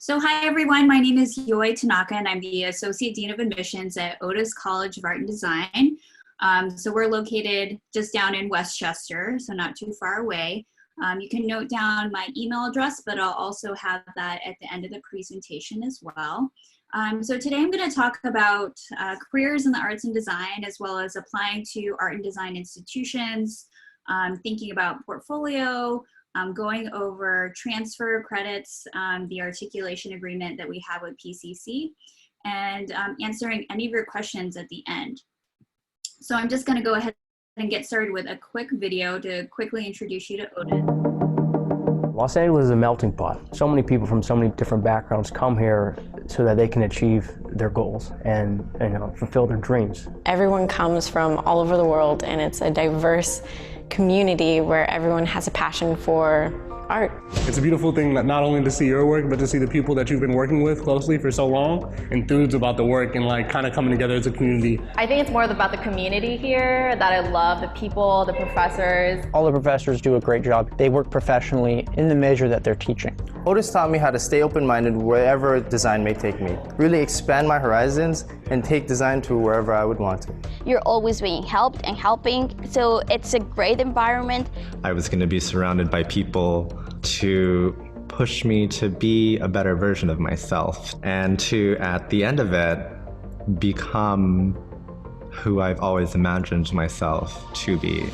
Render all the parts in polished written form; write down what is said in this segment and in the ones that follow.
So hi everyone, my name is Yoi Tanaka and I'm the Associate Dean of Admissions at Otis College of Art and Design. So we're located just down in Westchester, so not too far away. You can note down my email address, but I'll also have that at the end of the presentation as well. So today I'm going to talk about careers in the arts and design, as well as applying to art and design institutions, thinking about portfolio, going over transfer credits, the articulation agreement that we have with PCC, and answering any of your questions at the end. So I'm just going to go ahead and get started with a quick video to quickly introduce you to Otis. Los Angeles is a melting pot. So many people from so many different backgrounds come here so that they can achieve their goals and fulfill their dreams. Everyone comes from all over the world, and it's a diverse community where everyone has a passion for art. It's a beautiful thing not only to see your work, but to see the people that you've been working with closely for so long, enthused about the work and kind of coming together as a community. I think it's more about the community here that I love, the people, the professors. All the professors do a great job. They work professionally in the measure that they're teaching. Otis taught me how to stay open-minded wherever design may take me, really expand my horizons and take design to wherever I would want to. You're always being helped and helping, so it's a great environment. I was going to be surrounded by people to push me to be a better version of myself and to, at the end of it, become who I've always imagined myself to be.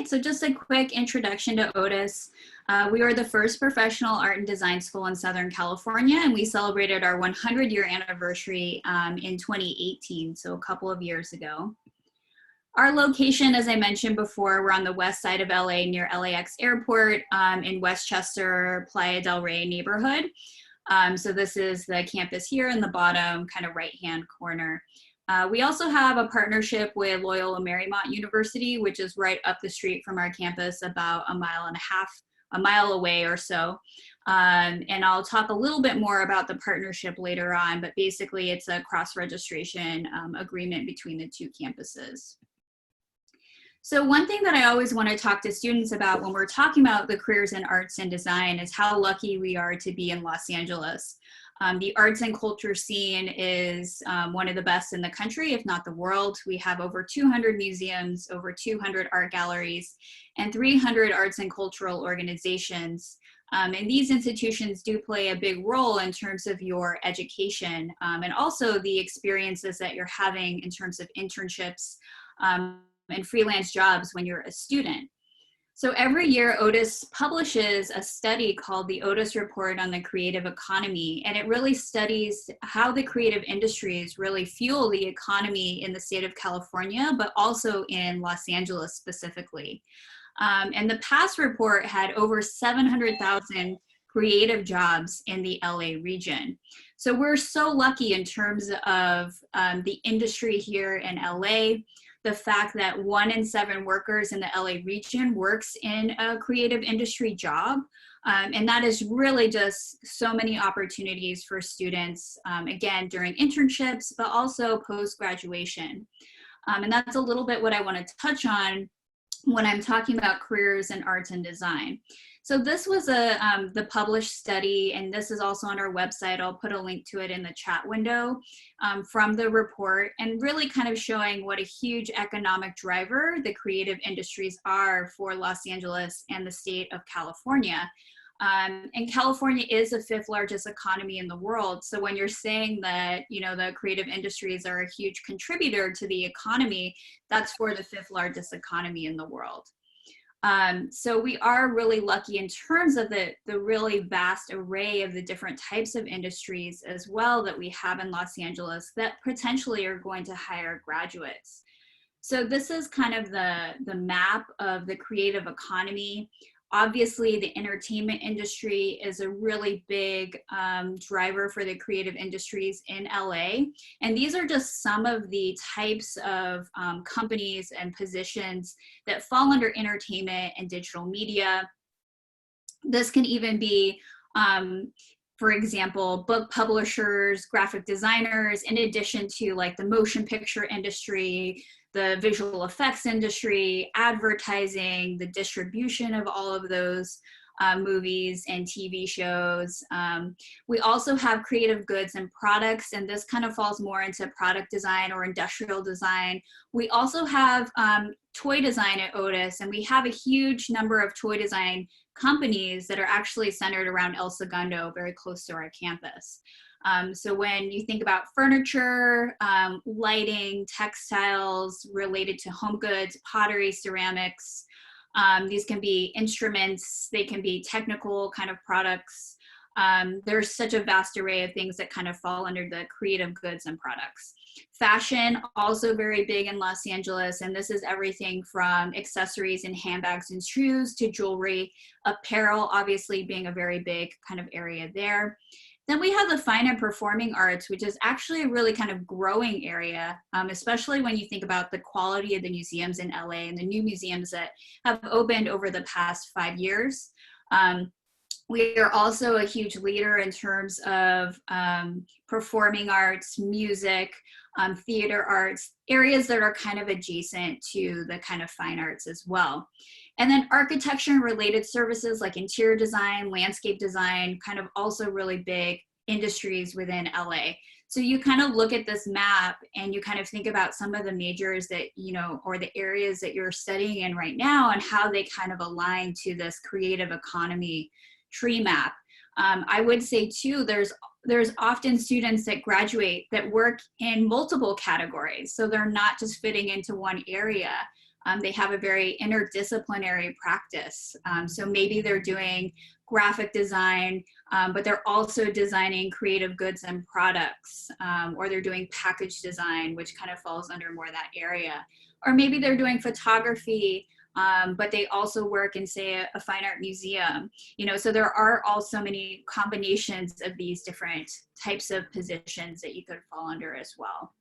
So just a quick introduction to Otis. We were the first professional art and design school in Southern California, and we celebrated our 100-year anniversary in 2018, so a couple of years ago. Our location, as I mentioned before, we're on the west side of LA near LAX Airport in Westchester, Playa del Rey neighborhood. So this is the campus here in the bottom kind of right-hand corner. We also have a partnership with Loyola Marymount University, which is right up the street from our campus, about a mile away or so. And I'll talk a little bit more about the partnership later on, but basically it's a cross-registration agreement between the two campuses. So one thing that I always want to talk to students about when we're talking about the careers in arts and design is how lucky we are to be in Los Angeles. The arts and culture scene is one of the best in the country, if not the world. We have over 200 museums, over 200 art galleries, and 300 arts and cultural organizations. And these institutions do play a big role in terms of your education and also the experiences that you're having in terms of internships and freelance jobs when you're a student. So every year, Otis publishes a study called the Otis Report on the Creative Economy, and it really studies how the creative industries really fuel the economy in the state of California, but also in Los Angeles specifically. And the past report had over 700,000 creative jobs in the LA region. So we're so lucky in terms of the industry here in LA. The fact that 1 in 7 workers in the LA region works in a creative industry job. And that is really just so many opportunities for students, again, during internships, but also post-graduation. And that's a little bit what I want to touch on when I'm talking about careers in arts and design. So this was the published study, and this is also on our website. I'll put a link to it in the chat window from the report, and really kind of showing what a huge economic driver the creative industries are for Los Angeles and the state of California. And California is the 5th largest economy in the world. So when you're saying that, the creative industries are a huge contributor to the economy, that's for the 5th largest economy in the world. So we are really lucky in terms of the really vast array of the different types of industries as well that we have in Los Angeles that potentially are going to hire graduates. So this is kind of the map of the creative economy. Obviously, the entertainment industry is a really big driver for the creative industries in LA. And these are just some of the types of companies and positions that fall under entertainment and digital media. This can even be, for example, book publishers, graphic designers, in addition to like the motion picture industry, the visual effects industry, advertising, the distribution of all of those movies and TV shows. We also have creative goods and products, and this kind of falls more into product design or industrial design. We also have toy design at Otis, and we have a huge number of toy design companies that are actually centered around El Segundo, very close to our campus. So when you think about furniture, lighting, textiles related to home goods, pottery, ceramics, these can be instruments, they can be technical kind of products. There's such a vast array of things that kind of fall under the creative goods and products. Fashion, also very big in Los Angeles, and this is everything from accessories and handbags and shoes to jewelry, apparel, obviously being a very big kind of area there. Then we have the fine and performing arts, which is actually a really kind of growing area, especially when you think about the quality of the museums in LA and the new museums that have opened over the past 5 years. We are also a huge leader in terms of performing arts, music, theater arts, areas that are kind of adjacent to the kind of fine arts as well. And then architecture and related services like interior design, landscape design, kind of also really big industries within LA. So you kind of look at this map and you kind of think about some of the majors that, you know, or the areas that you're studying in right now and how they kind of align to this creative economy tree map. I would say too, there's often students that graduate that work in multiple categories. So they're not just fitting into one area. They have a very interdisciplinary practice. So maybe they're doing graphic design, but they're also designing creative goods and products, or they're doing package design, which kind of falls under more that area. Or maybe they're doing photography, but they also work in, say, a fine art museum. You know, so there are also many combinations of these different types of positions that you could fall under as well.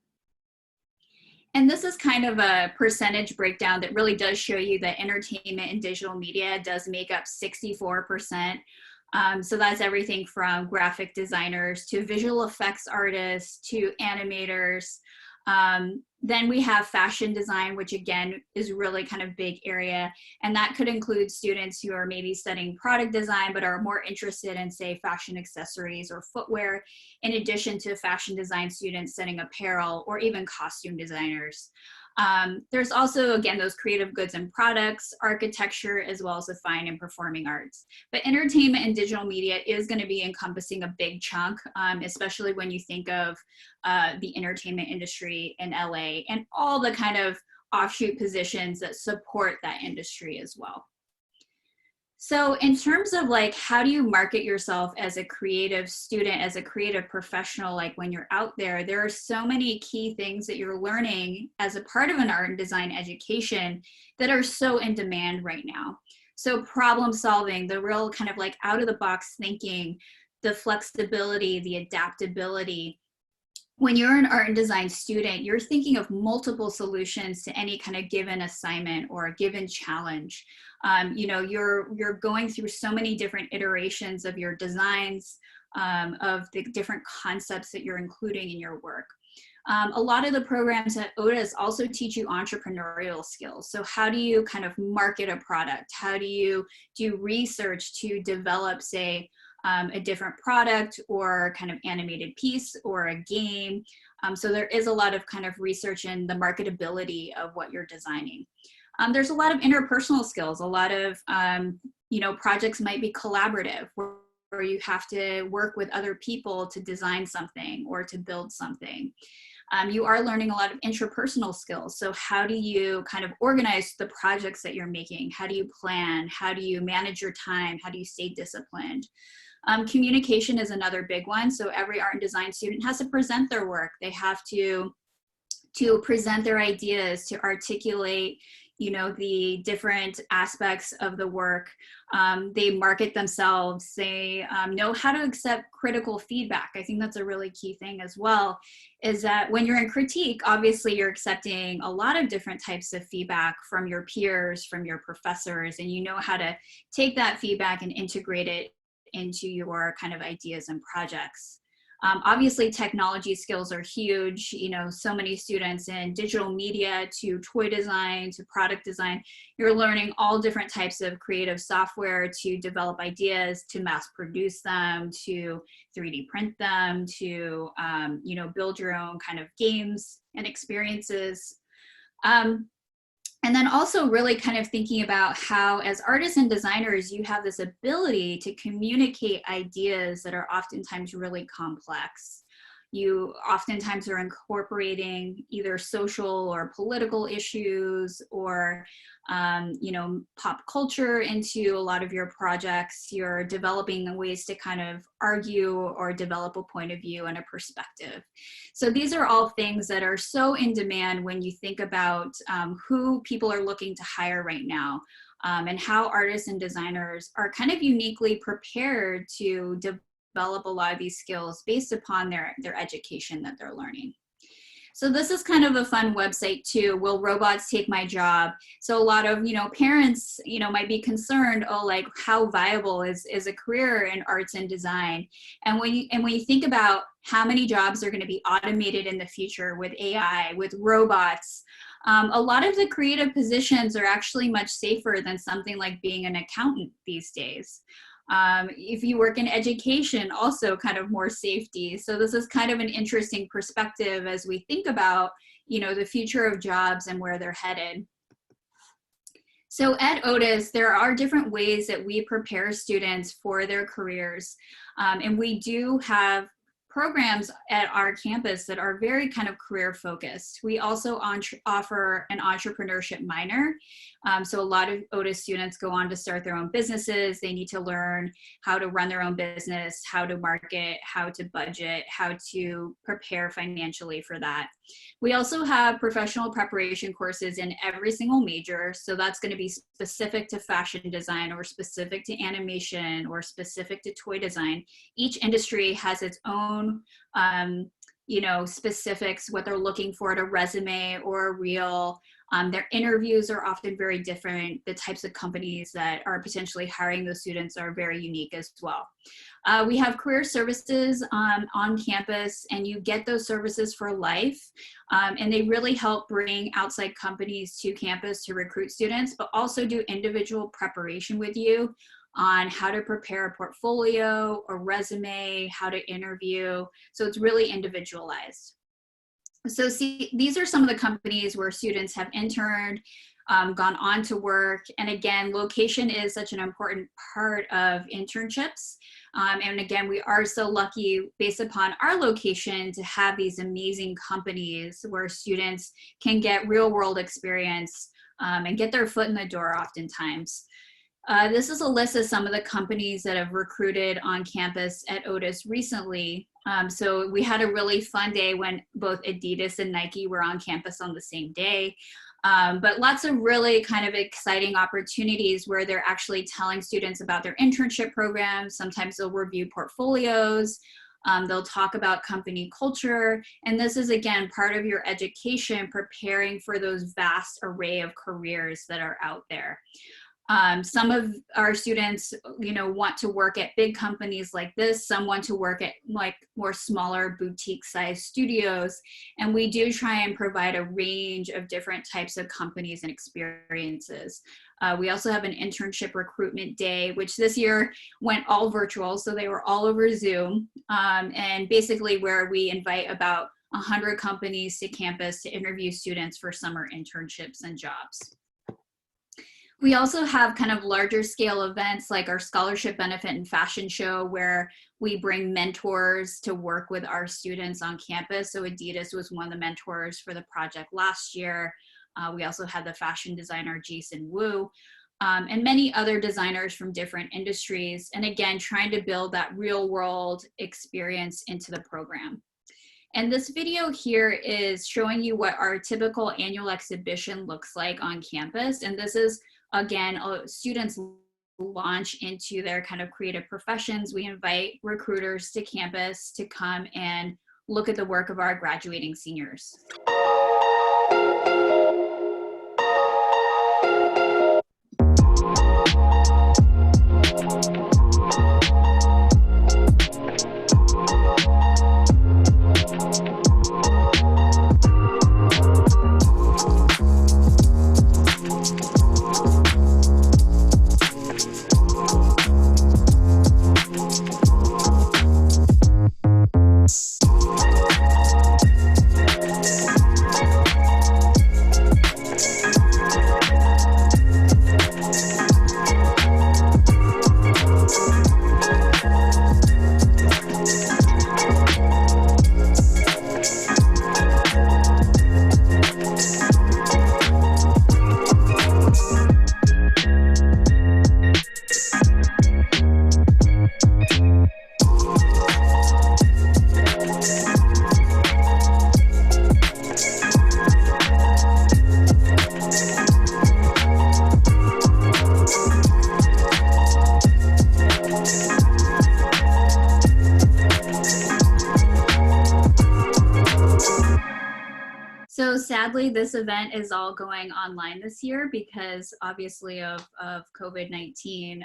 And this is kind of a percentage breakdown that really does show you that entertainment and digital media does make up 64%. So that's everything from graphic designers to visual effects artists to animators. Then we have fashion design, which again is really kind of big area. And that could include students who are maybe studying product design, but are more interested in, say, fashion accessories or footwear, in addition to fashion design students studying apparel or even costume designers. There's also, again, those creative goods and products, architecture, as well as the fine and performing arts. But entertainment and digital media is going to be encompassing a big chunk, especially when you think of the entertainment industry in LA and all the kind of offshoot positions that support that industry as well. So in terms of like, how do you market yourself as a creative student, as a creative professional, like when you're out there, there are so many key things that you're learning as a part of an art and design education that are so in demand right now. So problem solving, the real kind of like out of the box thinking, the flexibility, the adaptability. When you're an art and design student, you're thinking of multiple solutions to any kind of given assignment or a given challenge. You know, you're going through so many different iterations of your designs, of the different concepts that you're including in your work. A lot of the programs at Otis also teach you entrepreneurial skills. So how do you kind of market a product? How do you do research to develop, say, a different product or kind of animated piece or a game? So there is a lot of kind of research in the marketability of what you're designing. There's a lot of interpersonal skills. A lot of, you know, projects might be collaborative, where you have to work with other people to design something or to build something. You are learning a lot of intrapersonal skills. So how do you kind of organize the projects that you're making? How do you plan? How do you manage your time? How do you stay disciplined? Communication is another big one. So every art and design student has to present their work. They have to to present their ideas, to articulate, the different aspects of the work. They market themselves. They know how to accept critical feedback. I think that's a really key thing as well, is that when you're in critique, obviously you're accepting a lot of different types of feedback from your peers, from your professors, and you know how to take that feedback and integrate it into your kind of ideas and projects. Obviously, technology skills are huge. So many students in digital media to toy design to product design, you're learning all different types of creative software to develop ideas, to mass produce them, to 3D print them, to, build your own kind of games and experiences. And then also really kind of thinking about how, as artists and designers, you have this ability to communicate ideas that are oftentimes really complex. You oftentimes are incorporating either social or political issues or, pop culture into a lot of your projects. You're developing ways to kind of argue or develop a point of view and a perspective. So these are all things that are so in demand when you think about who people are looking to hire right now, and how artists and designers are kind of uniquely prepared to develop a lot of these skills based upon their education that they're learning. So this is kind of a fun website too. Will robots take my job? So a lot of, parents, might be concerned, like how viable is a career in arts and design? And when you think about how many jobs are going to be automated in the future with AI, with robots, a lot of the creative positions are actually much safer than something like being an accountant these days. If you work in education, also kind of more safety. So this is kind of an interesting perspective as we think about, the future of jobs and where they're headed. So at Otis, there are different ways that we prepare students for their careers. And we do have programs at our campus that are very kind of career focused. We also offer an entrepreneurship minor. So a lot of Otis students go on to start their own businesses. They need to learn how to run their own business, how to market, how to budget, how to prepare financially for that. We also have professional preparation courses in every single major. So that's going to be specific to fashion design or specific to animation or specific to toy design. Each industry has its own specifics, what they're looking for at a resume or a reel. Their interviews are often very different. The types of companies that are potentially hiring those students are very unique as well. We have career services on campus, and you get those services for life. And they really help bring outside companies to campus to recruit students, but also do individual preparation with you on how to prepare a portfolio, a resume, how to interview. So it's really individualized. So see, these are some of the companies where students have interned, gone on to work. And again, location is such an important part of internships. And again, we are so lucky based upon our location to have these amazing companies where students can get real world experience and get their foot in the door oftentimes. This is a list of some of the companies that have recruited on campus at Otis recently. So we had a really fun day when both Adidas and Nike were on campus on the same day. But lots of really kind of exciting opportunities where they're actually telling students about their internship programs. Sometimes they'll review portfolios. They'll talk about company culture. And this is, again, part of your education, preparing for those vast array of careers that are out there. Some of our students, want to work at big companies like this. Some want to work at like more smaller boutique size studios. And we do try and provide a range of different types of companies and experiences. We also have an internship recruitment day, which this year went all virtual. So they were all over Zoom, and basically where we invite about 100 companies to campus to interview students for summer internships and jobs. We also have kind of larger scale events like our scholarship benefit and fashion show, where we bring mentors to work with our students on campus. So Adidas was one of the mentors for the project last year. We also had the fashion designer Jason Wu, and many other designers from different industries. And again, trying to build that real world experience into the program. And this video here is showing you what our typical annual exhibition looks like on campus. And this is, again, students launch into their kind of creative professions. We invite recruiters to campus to come and look at the work of our graduating seniors. So sadly, this event is all going online this year because obviously of COVID-19.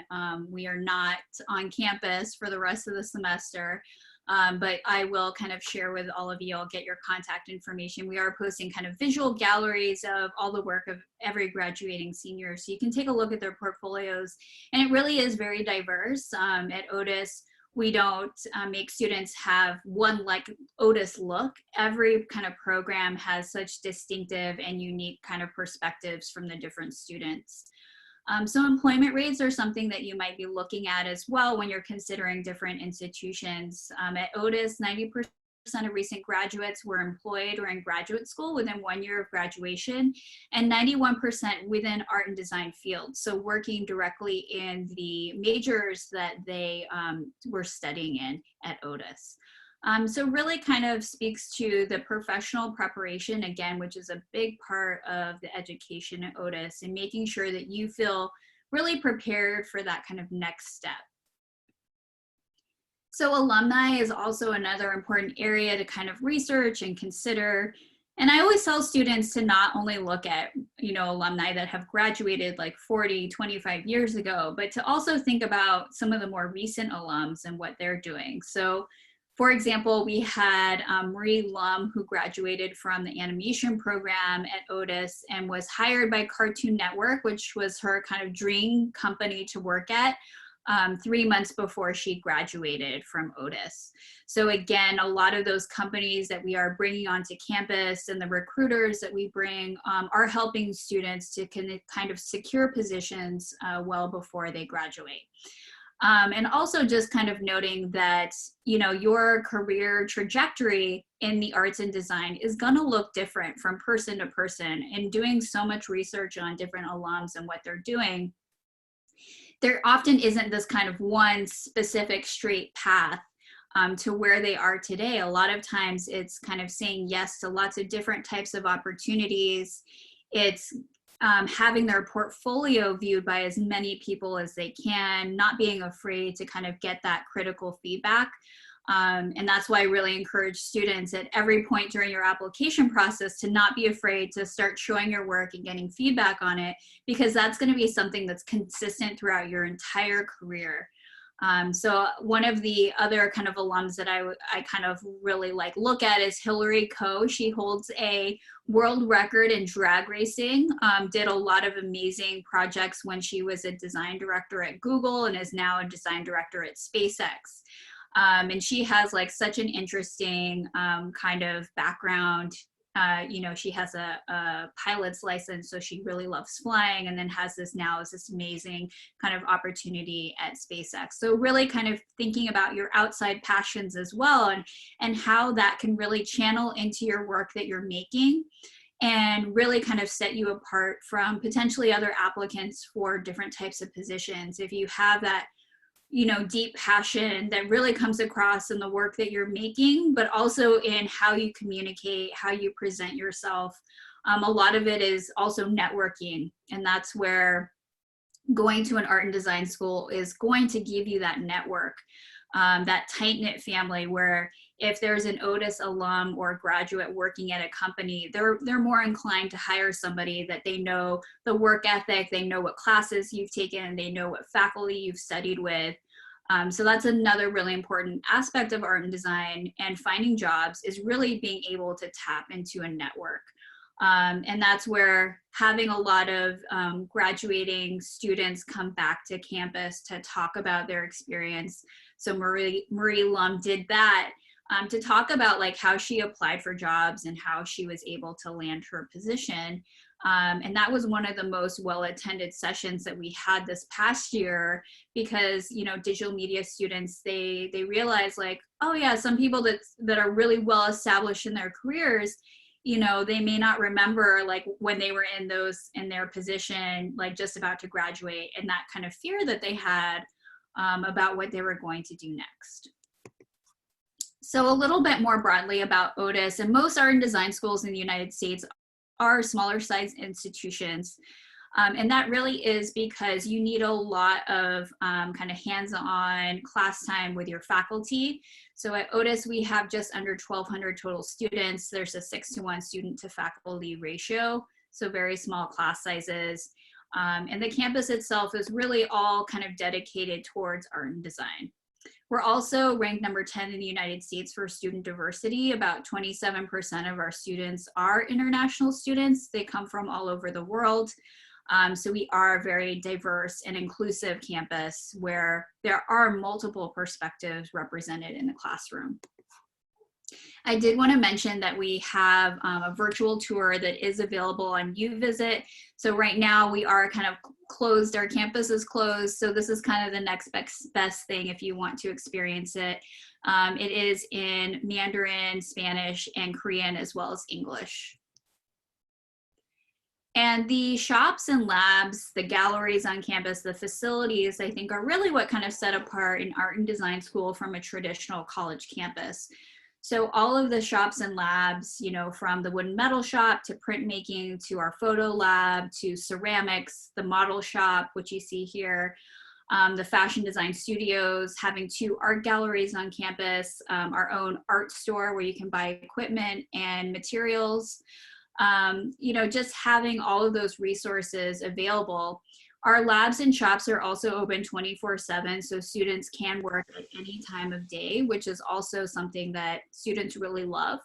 We are not on campus for the rest of the semester, but I will kind of share with all of you, I'll get your contact information. We are posting kind of visual galleries of all the work of every graduating senior. So you can take a look at their portfolios, and it really is very diverse. At Otis, we don't make students have one like Otis look. Every kind of program has such distinctive and unique kind of perspectives from the different students. So employment rates are something that you might be looking at as well when you're considering different institutions. At Otis, 90% of recent graduates were employed or in graduate school within 1 year of graduation, and 91% within art and design fields. So working directly in the majors that they were studying in at Otis. So really kind of speaks to the professional preparation, again, which is a big part of the education at Otis, and making sure that you feel really prepared for that kind of next step. So alumni is also another important area to kind of research and consider. And I always tell students to not only look at, alumni that have graduated like 40, 25 years ago, but to also think about some of the more recent alums and what they're doing. So for example, we had Marie Lum, who graduated from the animation program at Otis and was hired by Cartoon Network, which was her kind of dream company to work at. 3 months before she graduated from Otis. So again, a lot of those companies that we are bringing onto campus and the recruiters that we bring are helping students to kind of secure positions well before they graduate. And also just kind of noting that, your career trajectory in the arts and design is gonna look different from person to person, and doing so much research on different alums and what they're doing, there often isn't this kind of one specific straight path to where they are today. A lot of times it's kind of saying yes to lots of different types of opportunities. It's having their portfolio viewed by as many people as they can, not being afraid to kind of get that critical feedback. And that's why I really encourage students at every point during your application process to not be afraid to start showing your work and getting feedback on it, because that's going to be something that's consistent throughout your entire career. So one of the other kind of alums that I kind of really look at is Hillary Ko. She holds a world record in drag racing, did a lot of amazing projects when she was a design director at Google and is now a design director at SpaceX. And she has such an interesting kind of background. She has a pilot's license, so she really loves flying, and then has this amazing kind of opportunity at SpaceX. So really kind of thinking about your outside passions as well, and how that can really channel into your work that you're making, and really kind of set you apart from potentially other applicants for different types of positions. If you have that deep passion that really comes across in the work that you're making, but also in how you communicate, how you present yourself. A lot of it is also networking, and that's where going to an art and design school is going to give you that network, that tight-knit family where if there's an Otis alum or graduate working at a company, they're more inclined to hire somebody that they know the work ethic, they know what classes you've taken, they know what faculty you've studied with. So that's another really important aspect of art and design, and finding jobs is really being able to tap into a network. And that's where having a lot of graduating students come back to campus to talk about their experience. So Marie Lum did that to talk about like how she applied for jobs and how she was able to land her position. And that was one of the most well-attended sessions that we had this past year, because digital media students, they realize like, oh yeah, some people that are really well established in their careers, they may not remember like when they were in their position, like just about to graduate, and that kind of fear that they had about what they were going to do next. So a little bit more broadly about Otis, and most art and design schools in the United States are smaller size institutions. And that really is because you need a lot of kind of hands-on class time with your faculty. So at Otis, we have just under 1,200 total students. There's a 6-to-1 student to faculty ratio, so very small class sizes. And the campus itself is really all kind of dedicated towards art and design. We're also ranked number 10 in the United States for student diversity. About 27% of our students are international students. They come from all over the world. So we are a very diverse and inclusive campus where there are multiple perspectives represented in the classroom. I did want to mention that we have a virtual tour that is available on UVisit. So right now we are kind of closed, our campus is closed. So this is kind of the next best thing if you want to experience it. It is in Mandarin, Spanish, and Korean, as well as English. And the shops and labs, the galleries on campus, the facilities, I think are really what kind of set apart an art and design school from a traditional college campus. So all of the shops and labs, from the wood and metal shop to printmaking to our photo lab to ceramics, the model shop, which you see here, the fashion design studios, having 2 art galleries on campus, our own art store where you can buy equipment and materials. Just having all of those resources available. Our labs and shops are also open 24/7, so students can work at any time of day, which is also something that students really love.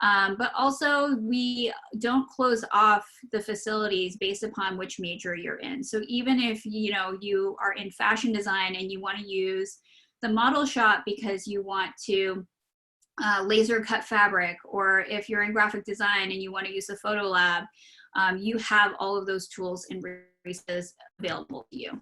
But also we don't close off the facilities based upon which major you're in. So even if you are in fashion design and you want to use the model shop because you want to laser cut fabric, or if you're in graphic design and you want to use the photo lab, you have all of those tools and resources available to you.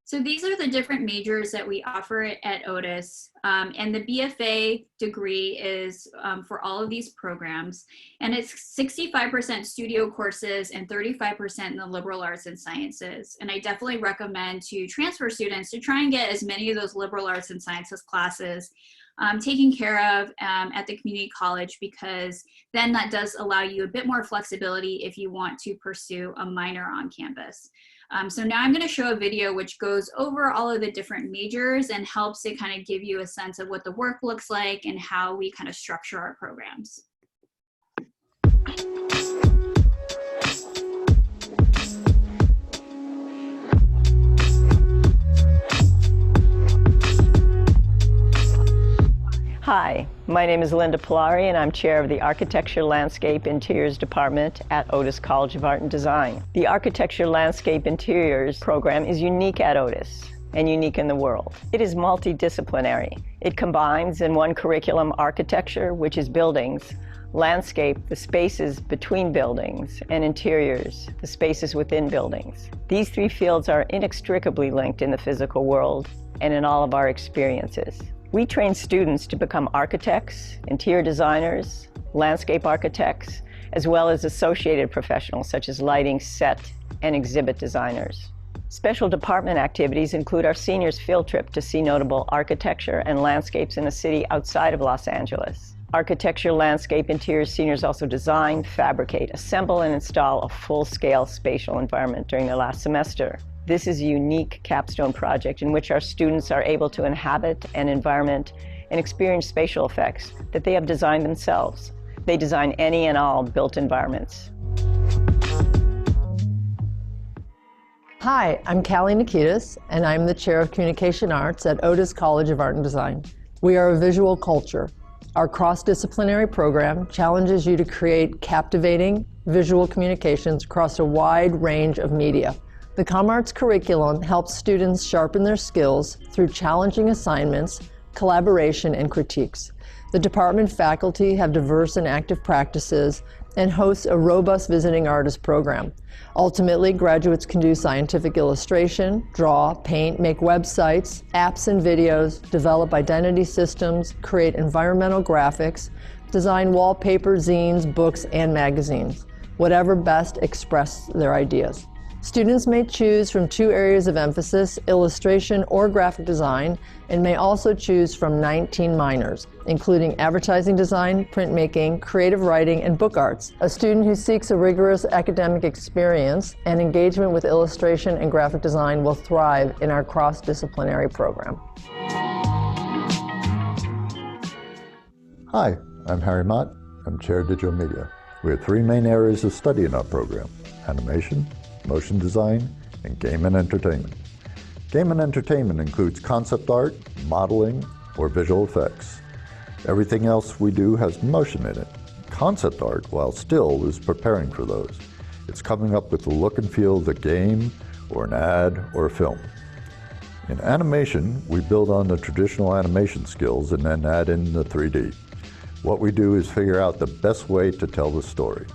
So these are the different majors that we offer at Otis, and the BFA degree is for all of these programs, and it's 65% studio courses and 35% in the liberal arts and sciences. And I definitely recommend to transfer students to try and get as many of those liberal arts and sciences classes taken care of at the community college, because then that does allow you a bit more flexibility if you want to pursue a minor on campus. So now I'm going to show a video which goes over all of the different majors and helps to kind of give you a sense of what the work looks like and how we kind of structure our programs. Hi, my name is Linda Polari, and I'm chair of the Architecture, Landscape, Interiors Department at Otis College of Art and Design. The Architecture, Landscape, Interiors program is unique at Otis and unique in the world. It is multidisciplinary. It combines in one curriculum architecture, which is buildings, landscape, the spaces between buildings, and interiors, the spaces within buildings. These 3 fields are inextricably linked in the physical world and in all of our experiences. We train students to become architects, interior designers, landscape architects, as well as associated professionals such as lighting, set, and exhibit designers. Special department activities include our seniors' field trip to see notable architecture and landscapes in a city outside of Los Angeles. Architecture, landscape, interiors seniors also design, fabricate, assemble, and install a full-scale spatial environment during their last semester. This is a unique capstone project in which our students are able to inhabit an environment and experience spatial effects that they have designed themselves. They design any and all built environments. Hi, I'm Callie Nikitas, and I'm the Chair of Communication Arts at Otis College of Art and Design. We are a visual culture. Our cross-disciplinary program challenges you to create captivating visual communications across a wide range of media. The ComArts curriculum helps students sharpen their skills through challenging assignments, collaboration, and critiques. The department faculty have diverse and active practices and hosts a robust visiting artist program. Ultimately, graduates can do scientific illustration, draw, paint, make websites, apps and videos, develop identity systems, create environmental graphics, design wallpaper, zines, books, and magazines, whatever best express their ideas. Students may choose from 2 areas of emphasis, illustration or graphic design, and may also choose from 19 minors, including advertising design, printmaking, creative writing, and book arts. A student who seeks a rigorous academic experience and engagement with illustration and graphic design will thrive in our cross-disciplinary program. Hi, I'm Harry Mott. I'm Chair of Digital Media. We have 3 main areas of study in our program: animation, motion design, and game and entertainment. Game and entertainment includes concept art, modeling, or visual effects. Everything else we do has motion in it. Concept art, while still, is preparing for those. It's coming up with the look and feel of a game, or an ad, or a film. In animation, we build on the traditional animation skills and then add in the 3D. What we do is figure out the best way to tell the story.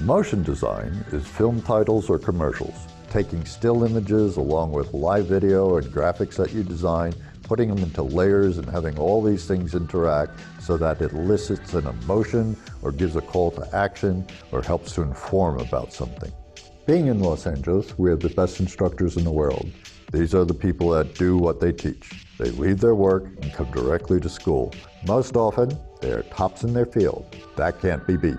Motion design is film titles or commercials, taking still images along with live video and graphics that you design, putting them into layers and having all these things interact so that it elicits an emotion or gives a call to action or helps to inform about something. Being in Los Angeles, we have the best instructors in the world. These are the people that do what they teach. They leave their work and come directly to school. Most often, they are tops in their field. That can't be beat.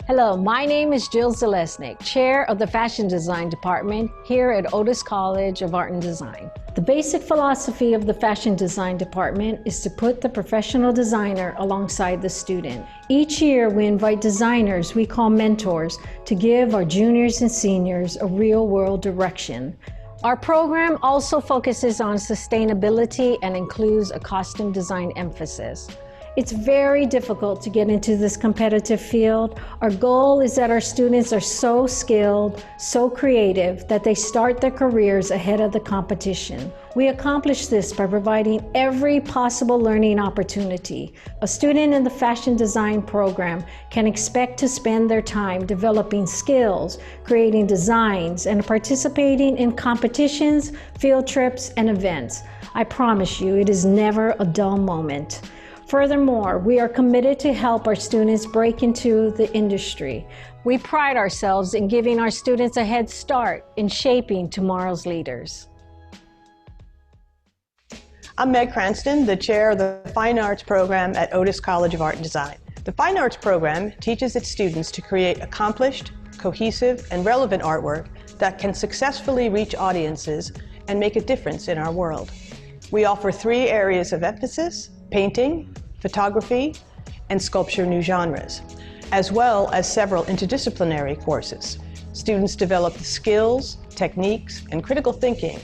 Hello, my name is Jill Zalesnik, Chair of the Fashion Design Department here at Otis College of Art and Design. The basic philosophy of the Fashion Design Department is to put the professional designer alongside the student. Each year we invite designers we call mentors to give our juniors and seniors a real-world direction. Our program also focuses on sustainability and includes a costume design emphasis. It's very difficult to get into this competitive field. Our goal is that our students are so skilled, so creative, that they start their careers ahead of the competition. We accomplish this by providing every possible learning opportunity. A student in the fashion design program can expect to spend their time developing skills, creating designs, and participating in competitions, field trips, and events. I promise you, it is never a dull moment. Furthermore, we are committed to help our students break into the industry. We pride ourselves in giving our students a head start in shaping tomorrow's leaders. I'm Meg Cranston, the chair of the Fine Arts program at Otis College of Art and Design. The Fine Arts program teaches its students to create accomplished, cohesive, and relevant artwork that can successfully reach audiences and make a difference in our world. We offer 3 areas of emphasis: painting, photography, and sculpture new genres, as well as several interdisciplinary courses. Students develop the skills, techniques, and critical thinking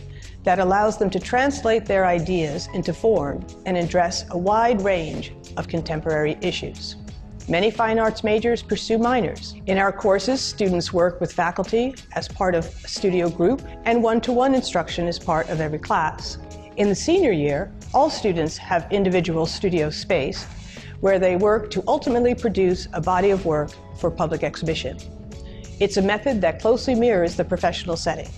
that allows them to translate their ideas into form and address a wide range of contemporary issues. Many fine arts majors pursue minors. In our courses, students work with faculty as part of a studio group, and one-to-one instruction is part of every class. In the senior year, all students have individual studio space where they work to ultimately produce a body of work for public exhibition. It's a method that closely mirrors the professional setting.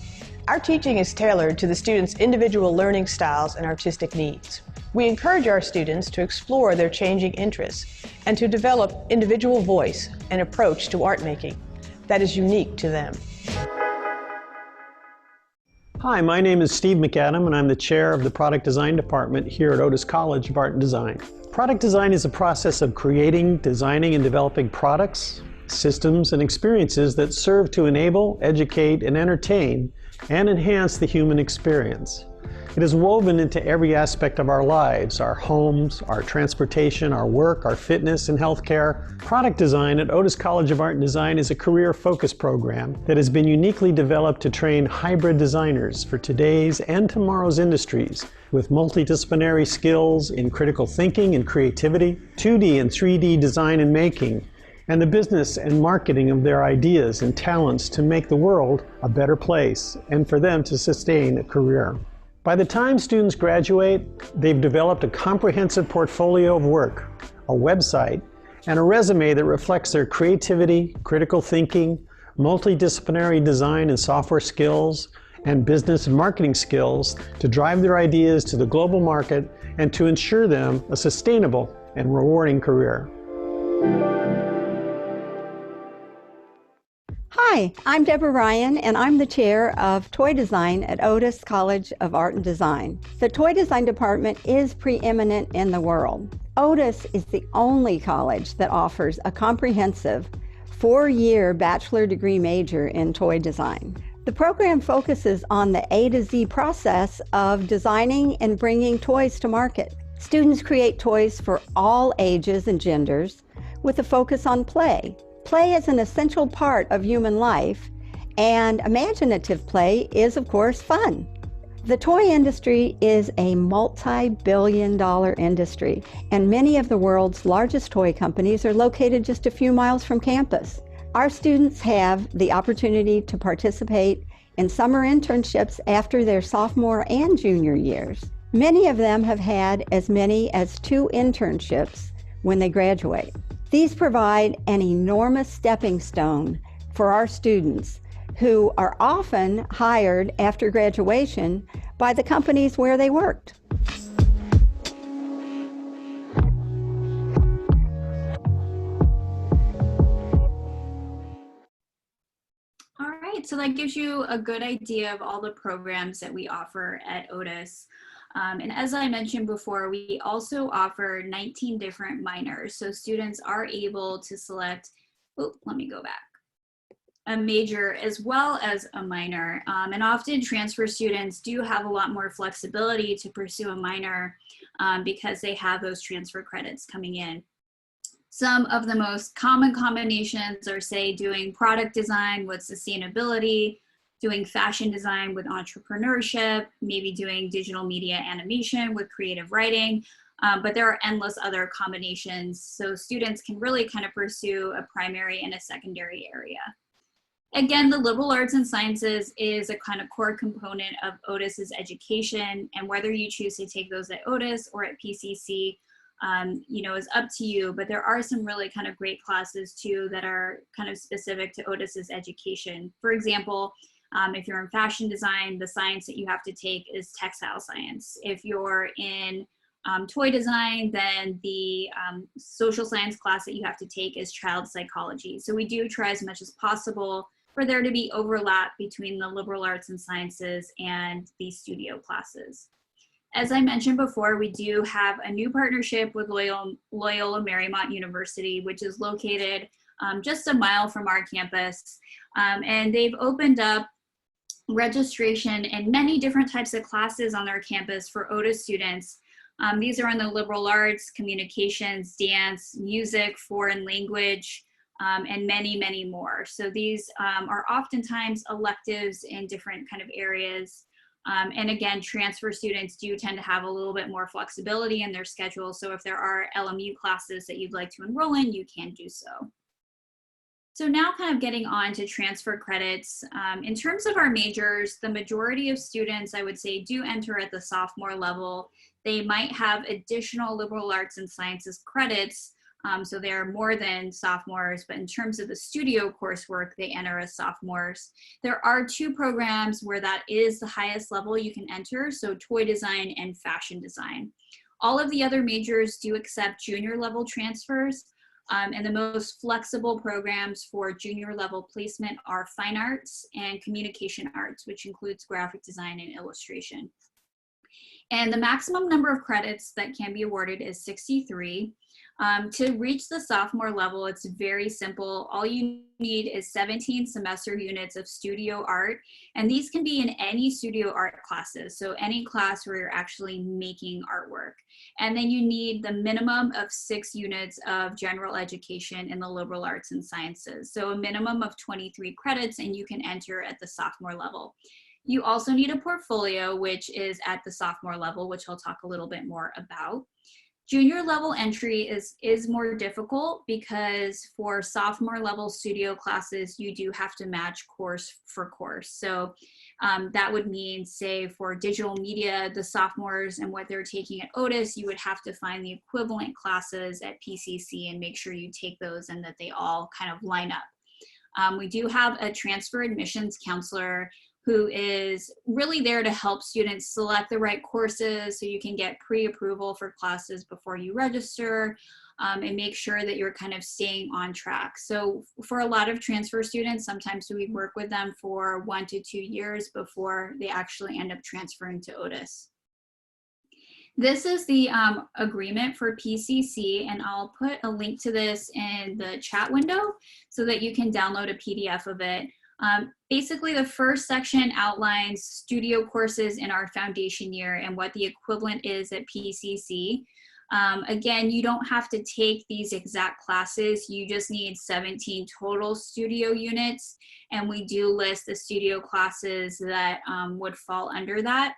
Our teaching is tailored to the students' individual learning styles and artistic needs. We encourage our students to explore their changing interests and to develop individual voice and approach to art making that is unique to them. Hi, my name is Steve McAdam, and I'm the chair of the Product Design Department here at Otis College of Art and Design. Product design is a process of creating, designing, and developing products, systems, and experiences that serve to enable, educate, and entertain, and enhance the human experience. It is woven into every aspect of our lives, our homes, our transportation, our work, our fitness, and healthcare. Product design at Otis College of Art and Design is a career-focused program that has been uniquely developed to train hybrid designers for today's and tomorrow's industries with multidisciplinary skills in critical thinking and creativity, 2D and 3D design and making, and the business and marketing of their ideas and talents to make the world a better place and for them to sustain a career. By the time students graduate, they've developed a comprehensive portfolio of work, a website, and a resume that reflects their creativity, critical thinking, multidisciplinary design and software skills, and business and marketing skills to drive their ideas to the global market and to ensure them a sustainable and rewarding career. Hi, I'm Deborah Ryan, and I'm the chair of Toy Design at Otis College of Art and Design. The Toy Design department is preeminent in the world. Otis is the only college that offers a comprehensive 4-year bachelor degree major in toy design. The program focuses on the A to Z process of designing and bringing toys to market. Students create toys for all ages and genders with a focus on play. Play is an essential part of human life, and imaginative play is, of course, fun. The toy industry is a multi-billion-dollar industry, and many of the world's largest toy companies are located just a few miles from campus. Our students have the opportunity to participate in summer internships after their sophomore and junior years. Many of them have had as many as 2 internships when they graduate. These provide an enormous stepping stone for our students who are often hired after graduation by the companies where they worked. All right, so that gives you a good idea of all the programs that we offer at Otis. And as I mentioned before, we also offer 19 different minors. So students are able to select, a major as well as a minor. And often transfer students do have a lot more flexibility to pursue a minor because they have those transfer credits coming in. Some of the most common combinations are, say, doing product design with sustainability, doing fashion design with entrepreneurship, maybe doing digital media animation with creative writing, but there are endless other combinations. So students can really kind of pursue a primary and a secondary area. Again, the liberal arts and sciences is a kind of core component of Otis's education, and whether you choose to take those at Otis or at PCC, is up to you, but there are some really kind of great classes too that are kind of specific to Otis's education. For example, if you're in fashion design, the science that you have to take is textile science. If you're in toy design, then the social science class that you have to take is child psychology. So we do try as much as possible for there to be overlap between the liberal arts and sciences and the studio classes. As I mentioned before, we do have a new partnership with Loyola Marymount University, which is located just a mile from our campus. And they've opened up registration in many different types of classes on their campus for Otis students. These are in the liberal arts, communications, dance, music, foreign language, and many, many more. So these are oftentimes electives in different kind of areas. And again, transfer students do tend to have a little bit more flexibility in their schedule. So if there are LMU classes that you'd like to enroll in, you can do so. So now kind of getting on to transfer credits. In terms of our majors, the majority of students, I would say, do enter at the sophomore level. They might have additional liberal arts and sciences credits, so they're more than sophomores, but in terms of the studio coursework, they enter as sophomores. There are 2 programs where that is the highest level you can enter, so toy design and fashion design. All of the other majors do accept junior level transfers. And the most flexible programs for junior level placement are fine arts and communication arts, which includes graphic design and illustration. And the maximum number of credits that can be awarded is 63. To reach the sophomore level, it's very simple. All you need is 17 semester units of studio art, and these can be in any studio art classes, so any class where you're actually making artwork. And then you need the minimum of 6 units of general education in the liberal arts and sciences, so a minimum of 23 credits, and you can enter at the sophomore level. You also need a portfolio, which is at the sophomore level, which I'll talk a little bit more about. Junior level entry is more difficult because for sophomore level studio classes, you do have to match course for course. So that would mean, say, for digital media, the sophomores and what they're taking at Otis, you would have to find the equivalent classes at PCC and make sure you take those and that they all kind of line up. We do have a transfer admissions counselor who is really there to help students select the right courses so you can get pre-approval for classes before you register, and make sure that you're kind of staying on track. So for a lot of transfer students, sometimes we work with them for 1 to 2 years before they actually end up transferring to Otis. This is the agreement for PCC, and I'll put a link to this in the chat window so that you can download a PDF of it. Basically, the first section outlines studio courses in our foundation year and what the equivalent is at PCC. Again, you don't have to take these exact classes. You just need 17 total studio units, and we do list the studio classes that would fall under that.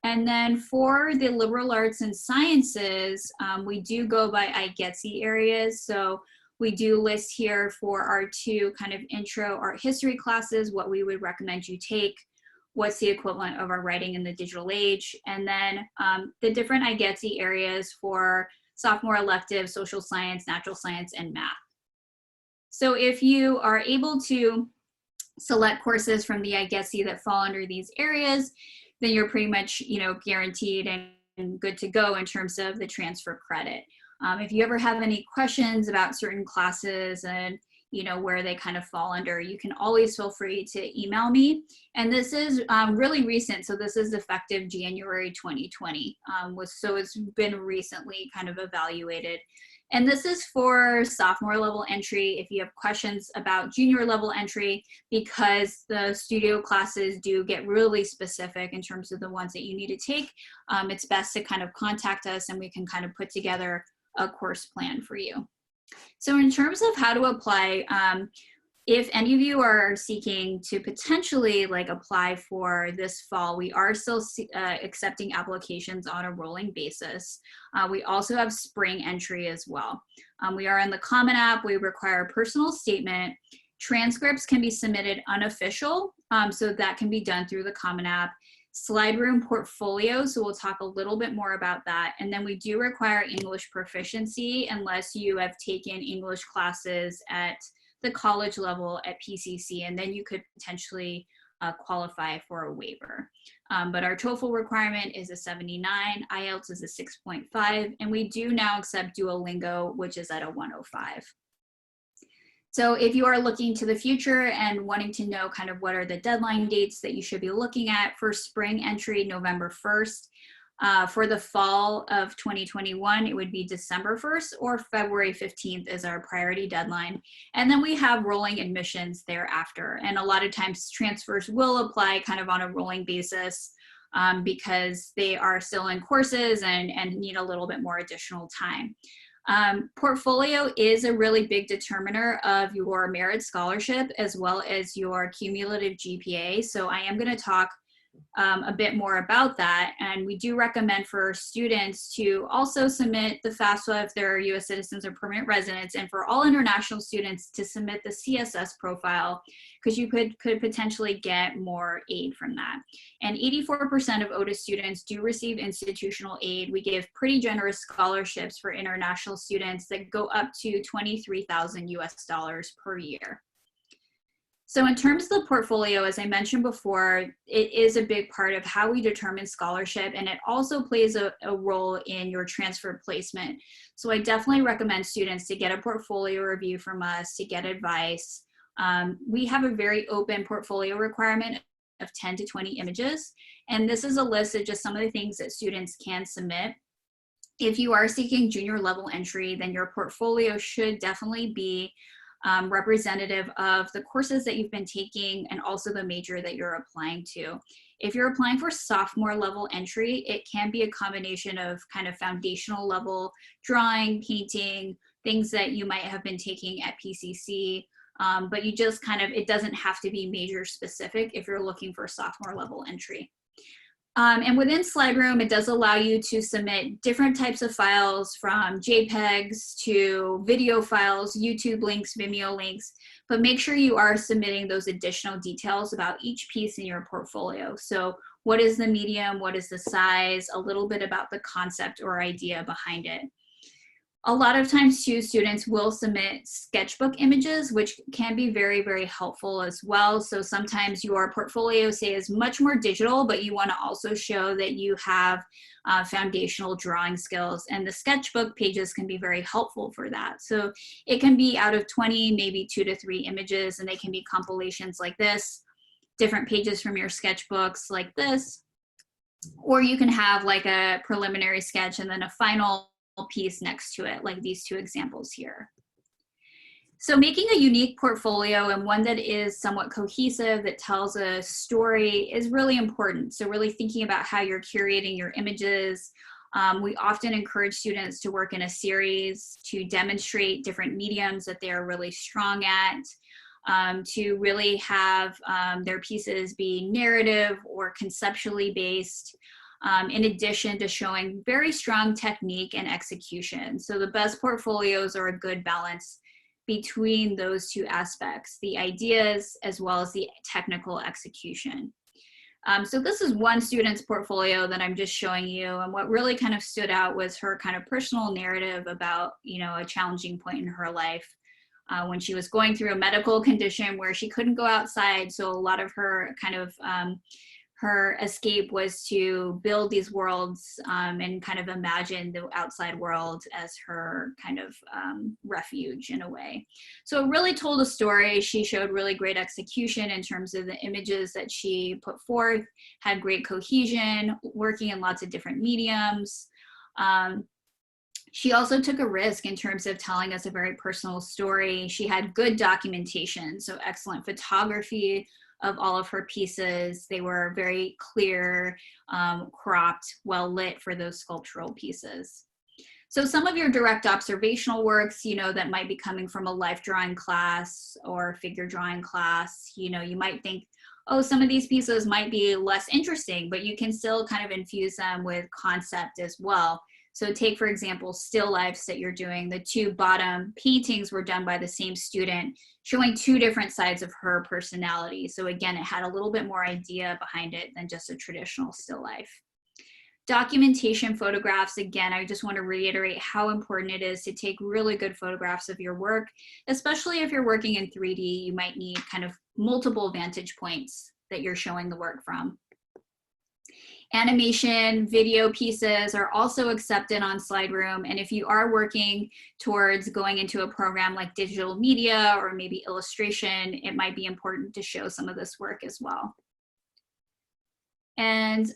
And then for the liberal arts and sciences, we do go by IGETSI areas. So we do list here for our 2 kind of intro art history classes what we would recommend you take, what's the equivalent of our writing in the digital age, and then the different IGETSI areas for sophomore elective, social science, natural science, and math. So if you are able to select courses from the IGETSI that fall under these areas, then you're pretty much, guaranteed and good to go in terms of the transfer credit. If you ever have any questions about certain classes and where they kind of fall under, you can always feel free to email me. And this is really recent, so this is effective January 2020. So it's been recently kind of evaluated. And this is for sophomore level entry. If you have questions about junior level entry, because the studio classes do get really specific in terms of the ones that you need to take, it's best to kind of contact us and we can kind of put together a course plan for you. So in terms of how to apply, if any of you are seeking to potentially apply for this fall, we are still accepting applications on a rolling basis. We also have spring entry as well. We are in the Common App. We require a personal statement. Transcripts can be submitted unofficial, so that can be done through the Common App. Slide room portfolio, so we'll talk a little bit more about that. And then we do require English proficiency unless you have taken English classes at the college level at PCC, and then you could potentially qualify for a waiver. But our TOEFL requirement is a 79, IELTS is a 6.5, and we do now accept Duolingo, which is at a 105. So if you are looking to the future and wanting to know kind of what are the deadline dates that you should be looking at for spring entry, November 1st. For the fall of 2021, it would be December 1st or February 15th is our priority deadline. And then we have rolling admissions thereafter. And a lot of times transfers will apply kind of on a rolling basis because they are still in courses and need a little bit more additional time. Portfolio is a really big determiner of your merit scholarship as well as your cumulative GPA. So I am going to talk a bit more about that. And we do recommend for students to also submit the FAFSA if they're US citizens or permanent residents, and for all international students to submit the CSS profile, because you could potentially get more aid from that. And 84% of Otis students do receive institutional aid. We give pretty generous scholarships for international students that go up to $23,000 US per year. So in terms of the portfolio, as I mentioned before, it is a big part of how we determine scholarship, and it also plays a role in your transfer placement. So I definitely recommend students to get a portfolio review from us, to get advice. We have a very open portfolio requirement of 10 to 20 images, and this is a list of just some of the things that students can submit. If you are seeking junior level entry, then your portfolio should definitely be representative of the courses that you've been taking and also the major that you're applying to. If you're applying for sophomore level entry, it can be a combination of kind of foundational level drawing, painting, things that you might have been taking at PCC, but you just kind of, it doesn't have to be major specific if you're looking for sophomore level entry. And within SlideRoom, it does allow you to submit different types of files, from JPEGs to video files, YouTube links, Vimeo links, but make sure you are submitting those additional details about each piece in your portfolio. So what is the medium, what is the size, a little bit about the concept or idea behind it. A lot of times too, students will submit sketchbook images, which can be very, very helpful as well. So sometimes your portfolio, say, is much more digital, but you want to also show that you have foundational drawing skills, and the sketchbook pages can be very helpful for that. So it can be out of 20, maybe 2 to 3 images, and they can be compilations like this, different pages from your sketchbooks like this, or you can have like a preliminary sketch and then a final piece next to it, like these 2 examples here. So making a unique portfolio, and one that is somewhat cohesive, that tells a story, is really important. So really thinking about how you're curating your images. We often encourage students to work in a series to demonstrate different mediums that they are really strong at, to really have their pieces be narrative or conceptually based, in addition to showing very strong technique and execution. So the best portfolios are a good balance between those 2 aspects, the ideas as well as the technical execution. So this is one student's portfolio that I'm just showing you, and what really kind of stood out was her kind of personal narrative about, you know, a challenging point in her life when she was going through a medical condition where she couldn't go outside. So a lot of her kind of her escape was to build these worlds and kind of imagine the outside world as her kind of refuge in a way. So it really told a story. She showed really great execution in terms of the images that she put forth, had great cohesion, working in lots of different mediums. She also took a risk in terms of telling us a very personal story. She had good documentation, so excellent photography of all of her pieces. They were very clear, cropped, well lit for those sculptural pieces. So some of your direct observational works, you know, that might be coming from a life drawing class or figure drawing class, you know, you might think, oh, some of these pieces might be less interesting, but you can still kind of infuse them with concept as well. So take, for example, still lifes that you're doing. The 2 bottom paintings were done by the same student, showing 2 different sides of her personality. So again, it had a little bit more idea behind it than just a traditional still life. Documentation photographs, again, I just want to reiterate how important it is to take really good photographs of your work, especially if you're working in 3D. You might need kind of multiple vantage points that you're showing the work from. Animation, video pieces are also accepted on SlideRoom, and if you are working towards going into a program like digital media or maybe illustration, it might be important to show some of this work as well. And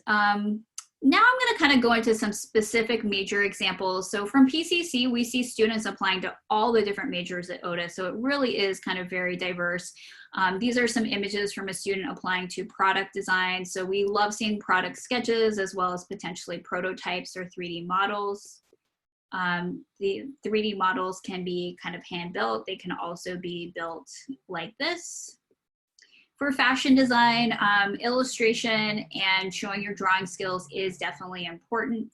now I'm going to kind of go into some specific major examples. So from PCC, we see students applying to all the different majors at Otis, so it really is kind of very diverse. These are some images from a student applying to product design. So we love seeing product sketches as well as potentially prototypes or 3D models. The 3D models can be kind of hand built. They can also be built like this. For fashion design, illustration and showing your drawing skills is definitely important.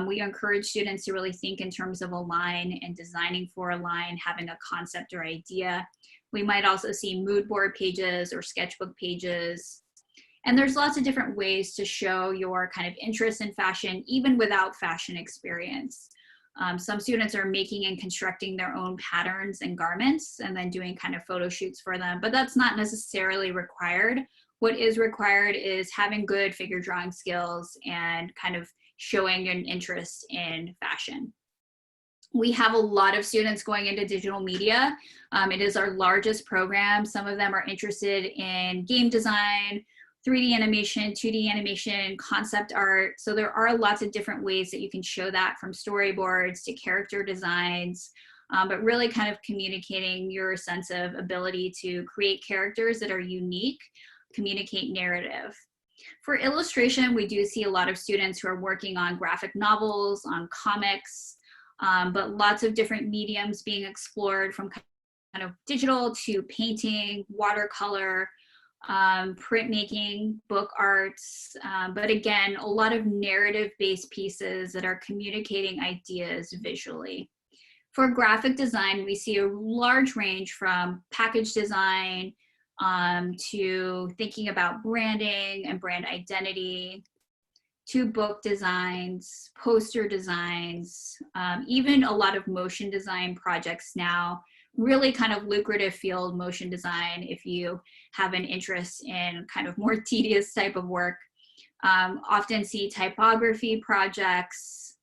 We encourage students to really think in terms of a line and designing for a line, having a concept or idea. We might also see mood board pages or sketchbook pages. And there's lots of different ways to show your kind of interest in fashion, even without fashion experience. Some students are making and constructing their own patterns and garments and then doing kind of photo shoots for them, but that's not necessarily required. What is required is having good figure drawing skills and kind of showing an interest in fashion. We have a lot of students going into digital media. It is our largest program. Some of them are interested in game design, 3D animation, 2D animation, concept art. So there are lots of different ways that you can show that, from storyboards to character designs, but really kind of communicating your sense of ability to create characters that are unique, communicate narrative. For illustration, we do see a lot of students who are working on graphic novels, on comics, but lots of different mediums being explored, from kind of digital to painting, watercolor, printmaking, book arts, but again, a lot of narrative-based pieces that are communicating ideas visually. For graphic design, we see a large range from package design to thinking about branding and brand identity, to book designs, poster designs, even a lot of motion design projects now. Really kind of lucrative field, motion design, if you have an interest in kind of more tedious type of work. Often see typography projects,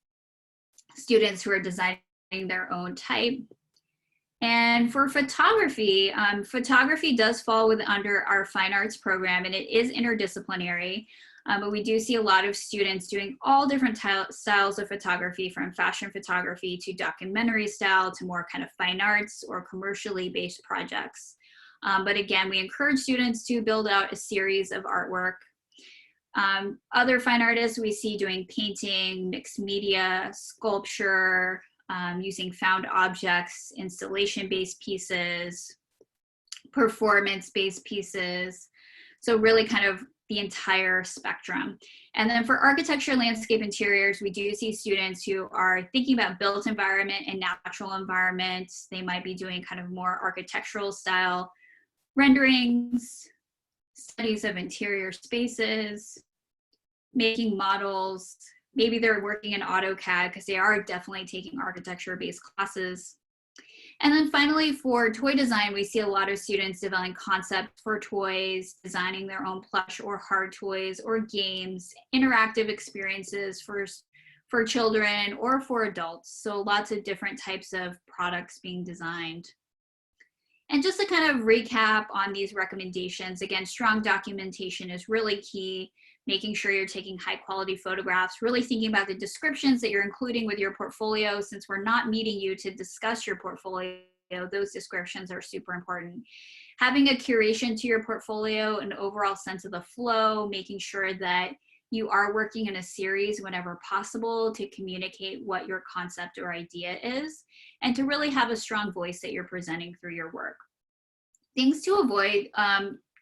students who are designing their own type. And for photography, photography does fall under our fine arts program, and it is interdisciplinary. But we do see a lot of students doing all different styles of photography, from fashion photography to documentary style to more kind of fine arts or commercially based projects. But again, we encourage students to build out a series of artwork. Other fine artists we see doing painting, mixed media, sculpture, using found objects, installation-based pieces, performance-based pieces. So really kind of the entire spectrum. And then for architecture, landscape, interiors, we do see students who are thinking about built environment and natural environments. They might be doing kind of more architectural style renderings, studies of interior spaces, making models. Maybe they're working in AutoCAD because they are definitely taking architecture-based classes. And then finally, for toy design, we see a lot of students developing concepts for toys, designing their own plush or hard toys or games, interactive experiences for children or for adults. So lots of different types of products being designed. And just to kind of recap on these recommendations, again, strong documentation is really key. Making sure you're taking high quality photographs, really thinking about the descriptions that you're including with your portfolio. Since we're not meeting you to discuss your portfolio, those descriptions are super important. Having a curation to your portfolio, an overall sense of the flow, making sure that you are working in a series whenever possible to communicate what your concept or idea is, and to really have a strong voice that you're presenting through your work. Things to avoid,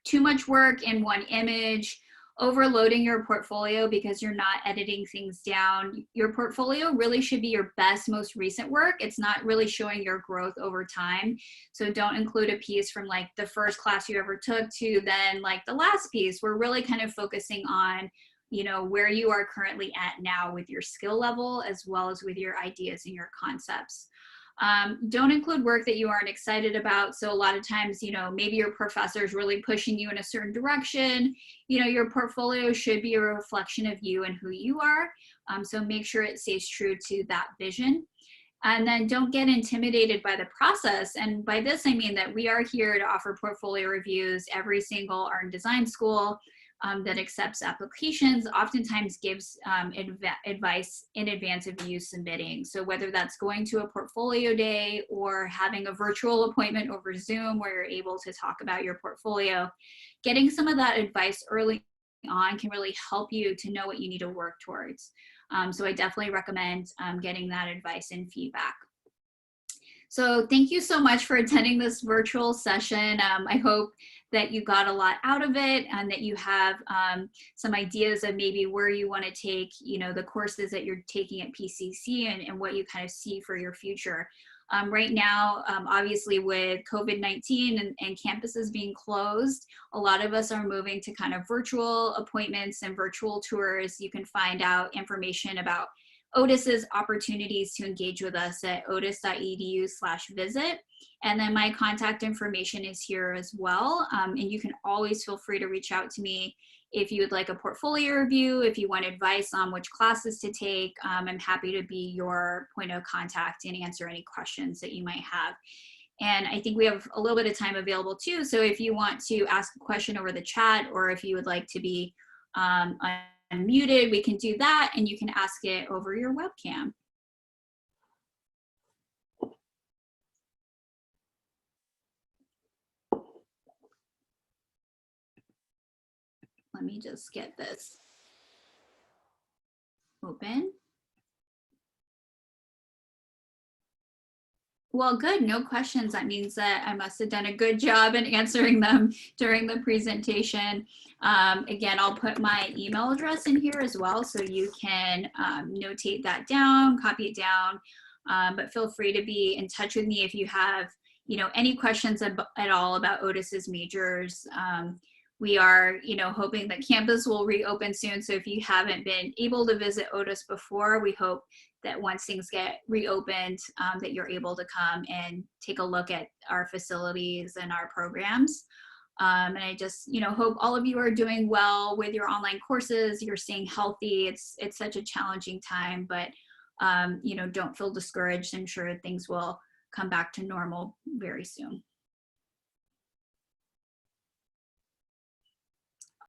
too much work in one image, overloading your portfolio because you're not editing things down. Your portfolio really should be your best, most recent work. It's not really showing your growth over time. So don't include a piece from like the first class you ever took to then like the last piece. We're really kind of focusing on, you know, where you are currently at now with your skill level, as well as with your ideas and your concepts. Don't include work that you aren't excited about. So a lot of times, you know, maybe your professor is really pushing you in a certain direction. You know, your portfolio should be a reflection of you and who you are. So make sure it stays true to that vision. And then don't get intimidated by the process. And by this, I mean that we are here to offer portfolio reviews. Every single art and design school that accepts applications oftentimes gives advice in advance of you submitting. So whether that's going to a portfolio day or having a virtual appointment over Zoom where you're able to talk about your portfolio, getting some of that advice early on can really help you to know what you need to work towards. So I definitely recommend getting that advice and feedback. So thank you so much for attending this virtual session. I hope that you got a lot out of it and that you have some ideas of maybe where you want to take, you know, the courses that you're taking at PCC and what you kind of see for your future. Right now, obviously with COVID-19 and campuses being closed, a lot of us are moving to kind of virtual appointments and virtual tours. You can find out information about Otis's opportunities to engage with us at otis.edu/visit. And then my contact information is here as well. And you can always feel free to reach out to me if you would like a portfolio review, if you want advice on which classes to take. I'm happy to be your point of contact and answer any questions that you might have. And I think we have a little bit of time available too. So if you want to ask a question over the chat, or if you would like to be unmuted, we can do that, and you can ask it over your webcam. Let me just get this open. Well, good, no questions. That means that I must have done a good job in answering them during the presentation. Again, I'll put my email address in here as well, so you can notate that down, copy it down, but feel free to be in touch with me if you have, any questions at all about Otis's majors. We are, hoping that campus will reopen soon. So if you haven't been able to visit Otis before, we hope that once things get reopened, that you're able to come and take a look at our facilities and our programs. And I just, hope all of you are doing well with your online courses. You're staying healthy. It's such a challenging time, but don't feel discouraged. I'm sure things will come back to normal very soon.